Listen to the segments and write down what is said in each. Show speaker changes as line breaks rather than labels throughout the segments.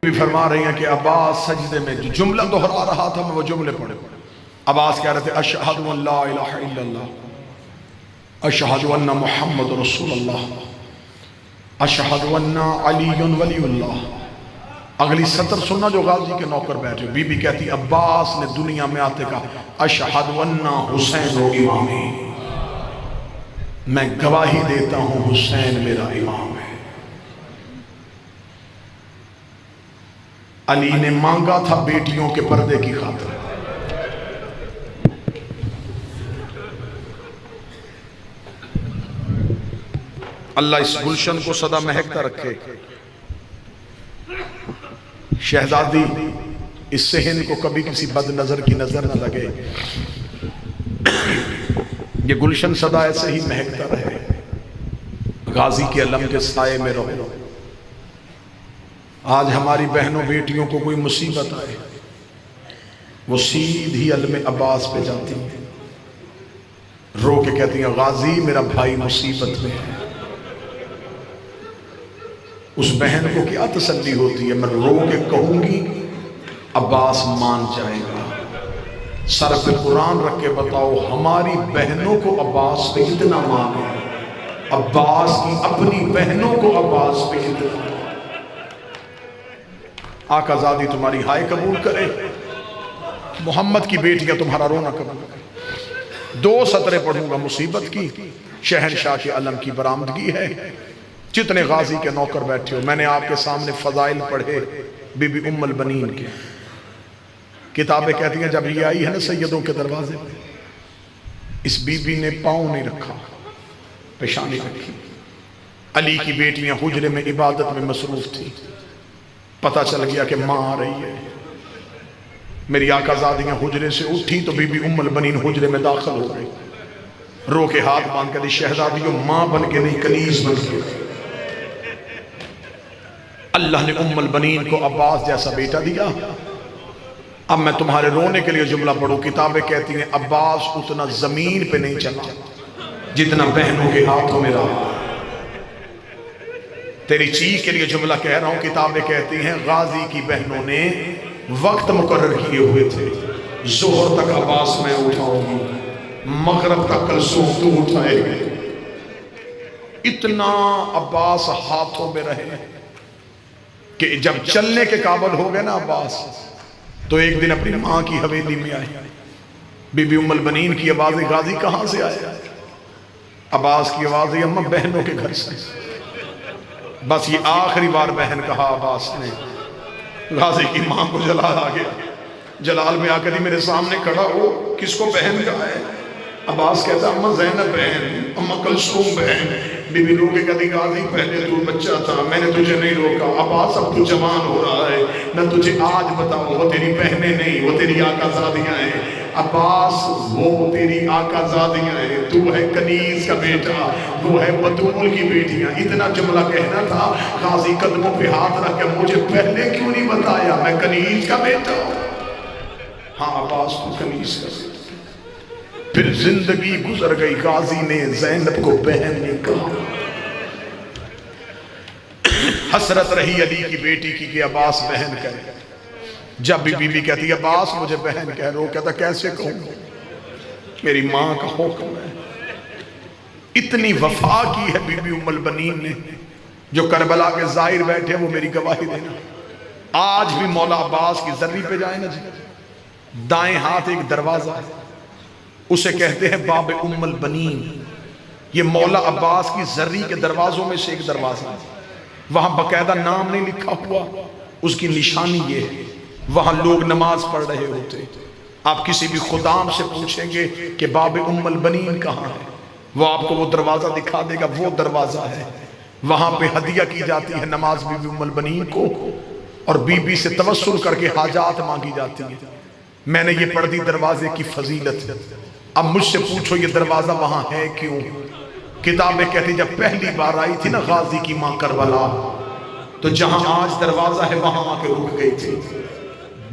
بھی فرما رہی ہیں کہ عباس سجدے میں جو جملہ دہرا رہا تھا میں وہ جملے پڑھے عباس کہہ رہے تھے اشہد ان لا الہ الا اللہ اشہد ان محمد رسول اللہ اشہد ان علی ولی اللہ. اگلی سطر سننا جو غازی کے نوکر بیٹھے بی بی کہتی عباس نے دنیا میں آتے کہا اشہد ان حسین و امامی، میں گواہی دیتا ہوں حسین میرا امام ہے. علی نے مانگا تھا بیٹیوں کے پردے کی خاطر، اللہ اس گلشن کو سدا مہکتا رکھے. شہزادی اس صحن کو کبھی کسی بد نظر کی نظر نہ لگے، یہ گلشن سدا ایسے ہی مہکتا رہے، غازی کے علم کے سائے میں رہو. آج ہماری بہنوں بیٹیوں کو کوئی مصیبت آئے وہ سیدھی علم عباس پہ جاتی ہیں، رو کے کہتی ہیں غازی میرا بھائی مصیبت میں ہے. اس بہن کو کیا تسلی ہوتی ہے، میں رو کے کہوں گی عباس مان جائے گا. سر پہ قرآن رکھ کے بتاؤ ہماری بہنوں کو عباس پہ اتنا مان ہے، عباس کی اپنی بہنوں کو عباس پہ اتنا مان. آقا زادی تمہاری ہائے قبول کرے، محمد کی بیٹیاں تمہارا رونا قبول کرے. 2 سطریں پڑھوں گا مصیبت کی، شہنشاہ کے علم کی برآمدگی ہے. جتنے غازی کے نوکر بیٹھے ہو میں نے آپ کے سامنے فضائل پڑھے بی بی ام البنین کے. کتابیں کہتی ہیں جب یہ آئی ہے نا سیدوں کے دروازے پہ، اس بی بی نے پاؤں نہیں رکھا، پیشانی رکھی. علی کی بیٹیاں حجرے میں عبادت میں مصروف تھی، پتہ چل گیا کہ ماں آ رہی ہے. میری آقا زادیاں حجرے سے اٹھی تو بی بی ام البنین حجرے میں داخل ہو گئی، رو کے ہاتھ باندھ کے دی شہزادیوں ماں بن کے نہیں کنیز بن کے. اللہ نے ام البنین کو عباس جیسا بیٹا دیا. اب میں تمہارے رونے کے لیے جملہ پڑھوں. کتابیں کہتی ہیں عباس اتنا زمین پہ نہیں چلا جتنا بہنوں کے ہاتھوں میں رہا. تیری چیخ کے لیے جملہ کہہ رہا ہوں. کتابیں کہتی ہیں غازی کی بہنوں نے وقت مقرر کیے ہوئے تھے، ظہر تک عباس میں اٹھاؤں گی، مغرب تک کلثوم تو اٹھائے گئے. اتنا عباس ہاتھوں میں رہے کہ جب چلنے کے قابل ہو گئے نا عباس تو ایک دن اپنی ماں کی حویلی میں آئی. بی بی ام البنین کی آواز غازی کہاں سے آئے؟ عباس کی آواز اماں بہنوں کے گھر سے. بس یہ آخری بار بہن کہا عباس نے. غازی کی ماں کو جلال آ گیا، جلال میں آ کر ہی میرے سامنے کھڑا ہو کس کو بہن کہا ہے؟ عباس کہتا اماں زینب بہن، اماں کلثوم بہن. بی بی روکے کہتی غازی پہلے تو بچہ تھا میں نے تجھے نہیں روکا، عباس اب تو جوان ہو رہا ہے، میں تجھے آج بتاؤں وہ تیری بہنیں نہیں وہ تیری آقا زادیاں ہیں. عباس وہ تیری آقا زادیاں ہیں، تو ہے کنیز کا بیٹا، وہ ہے بطول کی بیٹیاں. اتنا جملہ کہنا تھا. غازی قدموں پہ ہاتھ رکھ کے مجھے پہلے کیوں نہیں بتایا میں کنیز کا بیٹا ہوں. ہاں عباس تو کنیز کا بیٹا. پھر زندگی گزر گئی، غازی نے زینب کو بہن نہیں کہا. حسرت رہی علی کی بیٹی کی کہ عباس بہن کہے. جب بھی بی بی کہتی ہے عباس مجھے بہن کہہ رہو، کہتا کیسے کہوں، میری ماں کا حکم ہے. اتنی وفا کی ہے بی بی ام البنین نے. جو کربلا کے ظاہر بیٹھے وہ میری گواہی دینا. آج بھی مولا عباس کی ذری پہ جائیں نا جی، دائیں ہاتھ ایک دروازہ ہے، اسے کہتے ہیں باب ام البنین. یہ مولا عباس کی ذری کے دروازوں میں سے ایک دروازہ ہے. وہاں باقاعدہ نام نہیں لکھا ہوا، اس کی نشانی یہ ہے. وہاں لوگ نماز پڑھ رہے ہوتے. آپ کسی بھی خدام سے پوچھیں گے کہ باب ام البنین کہاں ہے، وہ آپ کو وہ دروازہ دکھا دے گا. وہ دروازہ ہے، وہاں پہ ہدیہ کی جاتی ہے نماز بی بی ام البنین کو، اور بی بی سے توسل کر کے حاجات مانگی جاتی ہیں. میں نے یہ پڑھ دی دروازے کی فضیلت. اب مجھ سے پوچھو یہ دروازہ وہاں ہے کیوں؟ کتابیں کہتی جب پہلی بار آئی تھی نا غازی کی ماں کربلا تو جہاں آج دروازہ ہے وہاں آ کے رک گئی تھی.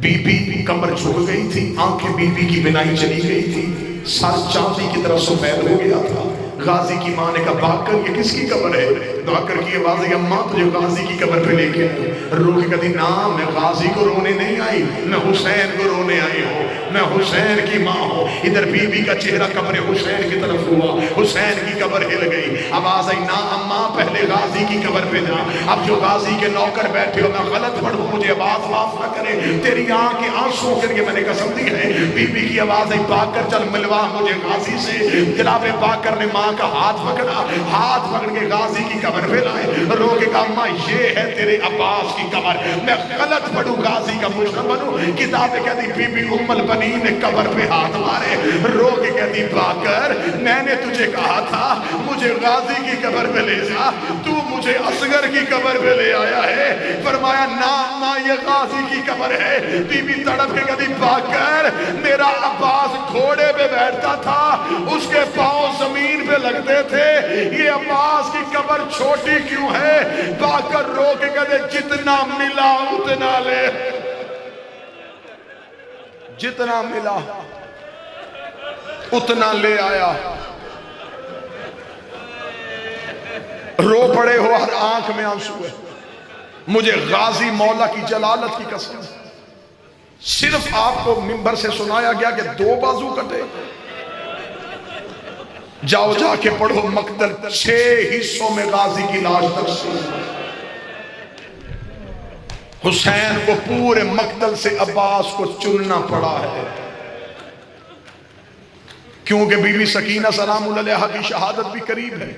بی بی کمر جھک گئی تھی، آنکھیں بی بی کی بینائی چلی گئی تھی، سر چاندی کی طرف سفید ہو گیا تھا. غازی کی ماں نے کہا بھاگ کر یہ کس کی قبر ہے؟ باکر کی آواز ہے اماں تجھے غازی کی قبر پہ لے کے آئی. رو کے کہتی نا میں غازی کو رونے نہیں آئی, میں حسین کو رونے آئی ہوں, میں حسین کی ماں ہوں. ادھر بی بی کا چہرہ قبر حسین کی طرف ہوا, حسین کی قبر ہل گئی. آواز آئی نا اماں پہلے غازی کی قبر پہ جا. اب جو غازی کے نوکر بیٹھے ہو میں غلط پڑھوں مجھے آواز معاف نہ کرے, تیری آنکھ کے آنسوں کے لیے میں نے قسم دی ہے. بی بی کی آواز آئی باکر چل ملوا مجھے غازی سے. جناب باکر نے ماں کا ہاتھ پکڑا, ہاتھ پکڑ کے غازی کی قبر پہ لائے. رو کے کہا ماں یہ ہے تیرے عباس کی قبر, میں غلط پڑھوں غازی کا مجرم بنوں. کتابیں کہتی بی بی ام البنین نے قبر پہ ہاتھ مارے. رو کے کہتی باکر میں نے تجھے کہا تھا مجھے غازی کی قبر پہ لے جا, تو مجھے اصغر کی قبر پہ لے آیا ہے. فرمایا نا ماں یہ غازی کی قبر ہے. بی بی تڑپ کے کہتی باکر میرا عباس گھوڑے پہ بیٹھتا تھا, اس کے پاؤں زمین پہ لگتے تھے, یہ عباس کی قبر چھوٹی کیوں ہے؟ باکر رو کے کہتے جتنا ملا اتنا لے, جتنا ملا اتنا لے آیا. رو پڑے ہو, ہر آنکھ میں آنسو ہے. مجھے غازی مولا کی جلالت کی قسم, صرف آپ کو منبر سے سنایا گیا کہ 2 بازو کٹے. جاؤ جا کے پڑھو مقتل 6 حصوں میں غازی کی لاش تقسیم. حسین کو پورے مقتل سے عباس کو چننا پڑا ہے, کیونکہ بی بی سکینہ سلام اللہ علیہا کی شہادت بھی قریب ہے.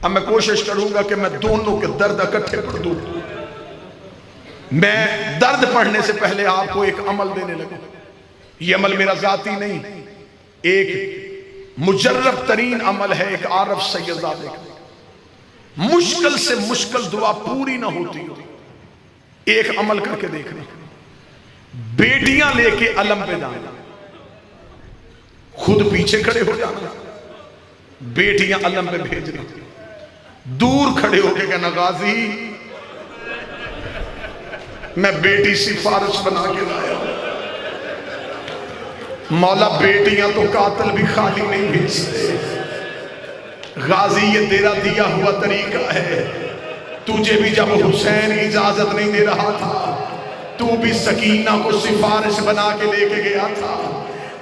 اب میں کوشش کروں گا کہ میں دونوں کے درد اکٹھے پڑھ دوں. میں درد پڑھنے سے پہلے آپ کو ایک عمل دینے لگوں. یہ عمل میرا ذاتی نہیں, ایک مجرب ترین عمل ہے. ایک عارف سیدزادے کا مشکل سے مشکل دعا پوری نہ ہوتی ہو, ایک عمل کر کے دیکھنا. بیٹیاں لے کے علم پہ جانا, خود پیچھے کھڑے ہو جانا, بیٹیاں علم پہ بھیجنا. دور کھڑے ہو کے کہنا غازی میں بیٹی سفارش بنا کے لایا, مولا بیٹیاں تو قاتل بھی خالی نہیں بھیجتے. غازی یہ تیرا دیا ہوا طریقہ ہے. تجھے بھی جب حسین اجازت نہیں دے رہا تھا تو بھی سکینہ کو سفارش بنا کے لے کے گیا تھا.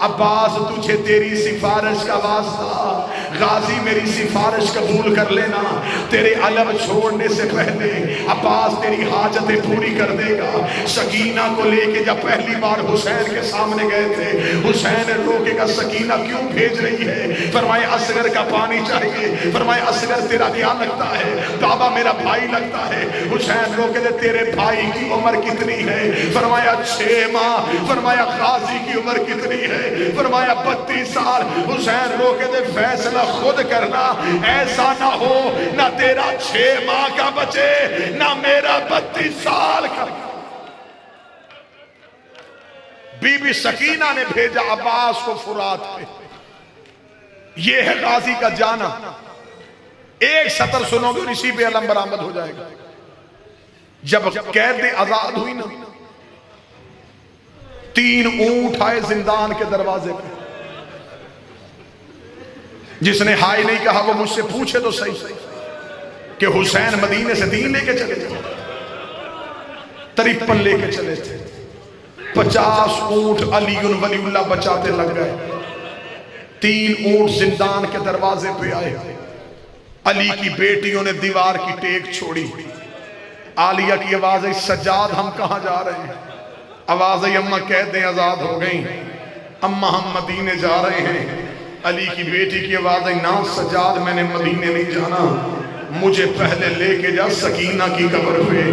عباس تجھے تیری سفارش کا واسطہ, غازی میری سفارش قبول کر لینا. تیرے علم چھوڑنے سے پہلے عباس تیری حاجتیں پوری کر دے گا. سکینہ کو لے کے جب پہلی بار حسین کے سامنے گئے تھے, حسین روکے گا سکینہ کیوں بھیج رہی ہے؟ فرمائے اصغر کا پانی چاہیے. فرمائے اصغر تیرا کیا لگتا ہے؟ بابا میرا بھائی لگتا ہے. حسین روکے دے تیرے بھائی کی عمر کتنی ہے؟ فرمایا 6 ماہ. فرمایا غازی کی عمر کتنی ہے؟ فرمایا 32 سال. حسین رو کے دے فیصلہ خود کرنا, ایسا نہ ہو نہ تیرا 6 ماہ کا بچے نہ میرا 32 سال کا. بی بی سکینہ نے بھیجا عباس کو فرات پہ. یہ ہے غازی کا جانا. ایک سطر سنو گے اسی پہ علم برآمد ہو جائے گا. جب قید آزاد ہوئی نا, 3 اونٹ آئے زندان کے دروازے پہ. جس نے ہائے نہیں کہا وہ مجھ سے پوچھے تو صحیح کہ حسین مدینے سے دین لے کے چلے تھے, 53 لے کے چلے تھے. 50 اونٹ علی ولی اللہ بچاتے لگ گئے. 3 اونٹ زندان کے دروازے پہ آئے. علی کی بیٹیوں نے دیوار کی ٹیک چھوڑی. عالیہ کی آواز ہے سجاد ہم کہاں جا رہے ہیں؟ آواز ہے اماں قیدیں آزاد ہو گئیں, اماں ہم مدینے جا رہے ہیں. علی کی بیٹی کی آواز ہے نا سجاد میں نے مدینے نہیں جانا, مجھے پہلے لے کے جا سکینہ کی قبر پہ.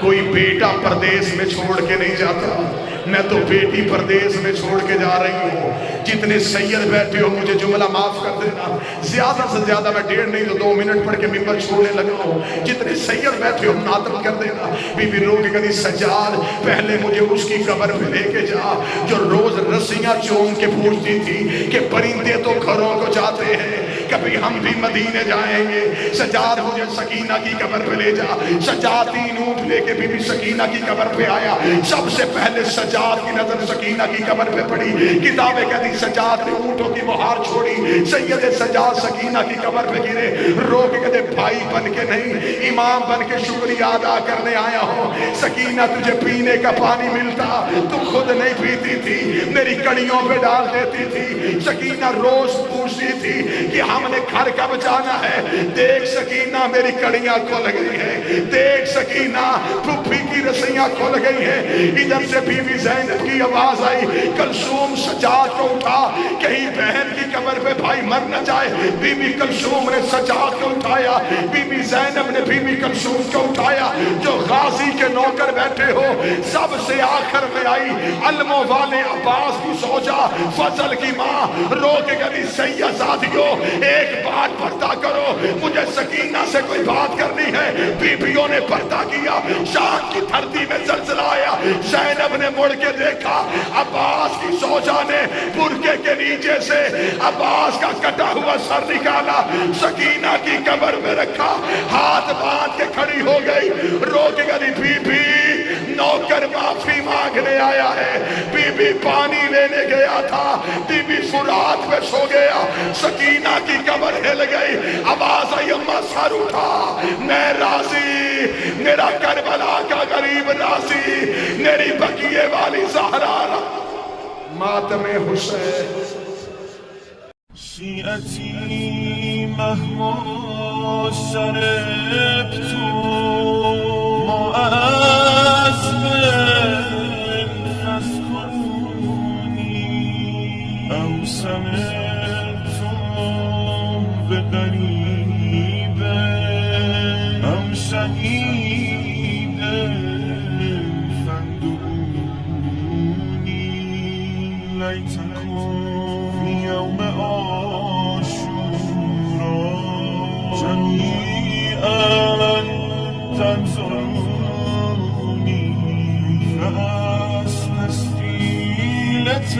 کوئی بیٹا پردیس میں چھوڑ کے نہیں جاتا, میں تو بیٹی پردیس میں چھوڑ کے جا رہی ہوں. جتنے سید بیٹھے ہو مجھے جملہ معاف کر دینا, زیادہ سے زیادہ میں 1.5 نہیں تو 2 منٹ پڑھ کے منبر چھوڑنے لگا ہوں. جتنے سید بیٹھے ہو نادم کر دینا. بی بی رو کے کہتی سجاد پہلے مجھے اس کی قبر پہ لے کے جا جو روز رسیاں چوم کے پوچھتی تھی کہ پرندے تو گھروں کو جاتے ہیں, کبھی ہم بھی مدینے جائیں گے. سجاد مجھے سکینہ کی قبر پہ لے جا. سجاد 3 اونٹ لے کے بی بی سکینہ کی قبر پہ آیا. سب سے پہلے سجاد کی نظر سکینہ کی قبر پہ پڑی. کتابیں کہتی سجاد نے اونٹوں کی مہار چھوڑی. سید سجاد سکینہ کی قبر پہ گرے. رو کے کہتے بھائی بن کے نہیں, امام بن کے شکریہ ادا کرنے آیا ہوں. سکینہ تجھے پینے کا پانی ملتا تو خود نہیں پیتی تھی, میری کڑیوں پہ ڈال دیتی تھی. سکینہ روز پوچھتی تھی کہ ہم نے گھر کب جانا ہے. دیکھ سکینہ میری کڑیاں کھل گئی ہیں. دیکھ سکینہ پھپھی کی رسیاں کھل گئی ہیں. ادھر سے بی بی زینب کی آواز آئی, کلثوم سجاد کو اٹھا, کہیں بہن کی قبر پہ بھائی مر نہ جائے. بی بی کلثوم نے سجاد کو اٹھایا. بی بی زینب نے بی بی کلثوم کو اٹھایا. جو غازی کے نوکر بیٹھے ہو, سب سے آخر میں آئی علموں والے عباس کی زوجہ فضل کی ماں. رو کے کہتی سیدزادیوں ایک بات پردہ کرو, مجھے سکینہ سے کوئی بات کرنی ہے. بیویوں نے پردہ کیا. شام کی دھرتی میں زلزلہ آیا. زینب نے مڑ کے دیکھا, عباس کی زوجہ نے برقعے کے نیچے سے عباس کا کٹا ہوا سر نکالا, سکینہ کی قبر میں رکھا, ہاتھ باندھ کے کھڑی ہو گئی. رو کے کہتی بی بی نوکر معافی مانگنے آیا ہے. بی بی پانی لینے گیا تھا, بی بی فرات پہ سو گیا. سکینہ کی قبر ہل گئی. آواز آئی اماں سر اٹھا, میں راضی, میرا کربلا کا غریب راضی, میری بقیے والی زہرا ماتم حسین.
شیعتی مهما شربتو معزم فاسكنوني أو سمعتم بقريب أو شهيد فاندعوني ليتكم في يوم جميعا تنظروني فأسن استيلة